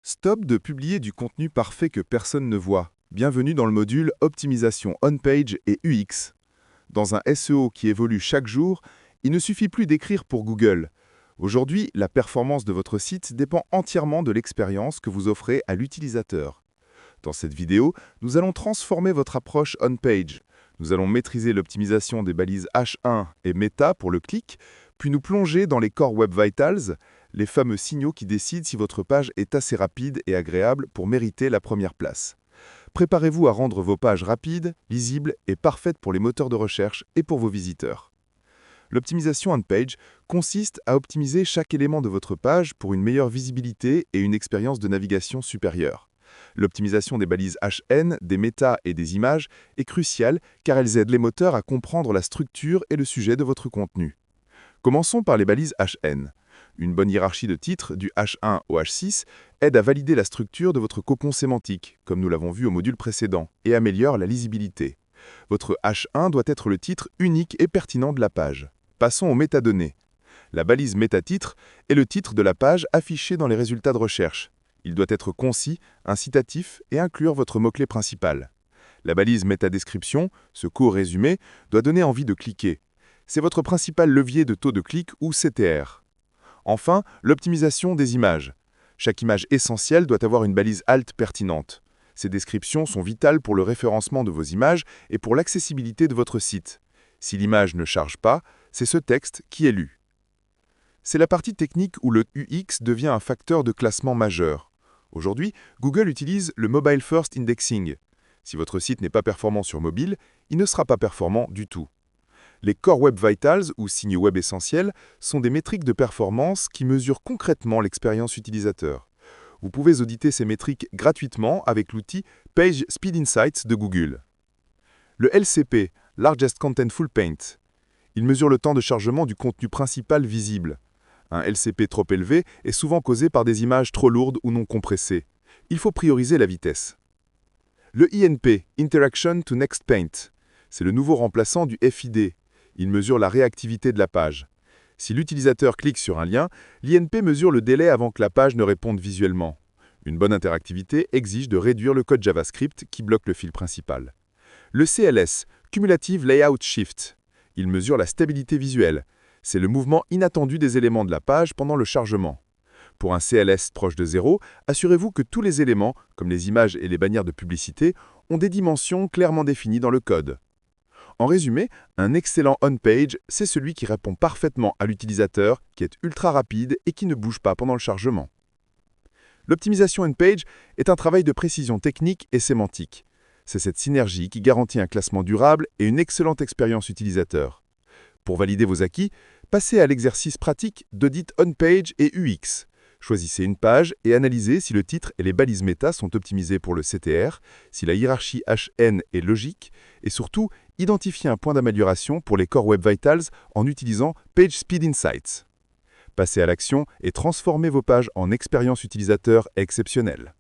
Stop de publier du contenu parfait que personne ne voit. Bienvenue dans le module Optimisation on-page et UX. Dans un SEO qui évolue chaque jour, il ne suffit plus d'écrire pour Google. Aujourd'hui, la performance de votre site dépend entièrement de l'expérience que vous offrez à l'utilisateur. Dans cette vidéo, nous allons transformer votre approche on-page. Nous allons maîtriser l'optimisation des balises H1 et Meta pour le clic, puis nous plonger dans les Core Web Vitals, les fameux signaux qui décident si votre page est assez rapide et agréable pour mériter la première place. Préparez-vous à rendre vos pages rapides, lisibles et parfaites pour les moteurs de recherche et pour vos visiteurs. L'optimisation on-page consiste à optimiser chaque élément de votre page pour une meilleure visibilité et une expérience de navigation supérieure. L'optimisation des balises HN, des méta et des images est cruciale car elles aident les moteurs à comprendre la structure et le sujet de votre contenu. Commençons par les balises HN. Une bonne hiérarchie de titres, du H1 au H6, aide à valider la structure de votre cocon sémantique, comme nous l'avons vu au module précédent, et améliore la lisibilité. Votre H1 doit être le titre unique et pertinent de la page. Passons aux métadonnées. La balise métatitre est le titre de la page affiché dans les résultats de recherche. Il doit être concis, incitatif et inclure votre mot-clé principal. La balise métadescription, ce court résumé, doit donner envie de cliquer. C'est votre principal levier de taux de clic ou CTR. Enfin, l'optimisation des images. Chaque image essentielle doit avoir une balise alt pertinente. Ces descriptions sont vitales pour le référencement de vos images et pour l'accessibilité de votre site. Si l'image ne charge pas, c'est ce texte qui est lu. C'est la partie technique où le UX devient un facteur de classement majeur. Aujourd'hui, Google utilise le Mobile First Indexing. Si votre site n'est pas performant sur mobile, il ne sera pas performant du tout. Les Core Web Vitals, ou signes web essentiels, sont des métriques de performance qui mesurent concrètement l'expérience utilisateur. Vous pouvez auditer ces métriques gratuitement avec l'outil Page Speed Insights de Google. Le LCP, Largest Contentful Paint. Il mesure le temps de chargement du contenu principal visible. Un LCP trop élevé est souvent causé par des images trop lourdes ou non compressées. Il faut prioriser la vitesse. Le INP, Interaction to Next Paint. C'est le nouveau remplaçant du FID. Il mesure la réactivité de la page. Si l'utilisateur clique sur un lien, l'INP mesure le délai avant que la page ne réponde visuellement. Une bonne interactivité exige de réduire le code JavaScript qui bloque le fil principal. Le CLS, Cumulative Layout Shift. Il mesure la stabilité visuelle. C'est le mouvement inattendu des éléments de la page pendant le chargement. Pour un CLS proche de 0, assurez-vous que tous les éléments, comme les images et les bannières de publicité, ont des dimensions clairement définies dans le code. En résumé, un excellent on-page, c'est celui qui répond parfaitement à l'utilisateur, qui est ultra rapide et qui ne bouge pas pendant le chargement. L'optimisation on-page est un travail de précision technique et sémantique. C'est cette synergie qui garantit un classement durable et une excellente expérience utilisateur. Pour valider vos acquis, passez à l'exercice pratique d'audit on-page et UX. Choisissez une page et analysez si le titre et les balises méta sont optimisés pour le CTR, si la hiérarchie HN est logique, et surtout, identifiez un point d'amélioration pour les Core Web Vitals en utilisant Page Speed Insights. Passez à l'action et transformez vos pages en expérience utilisateur exceptionnelle.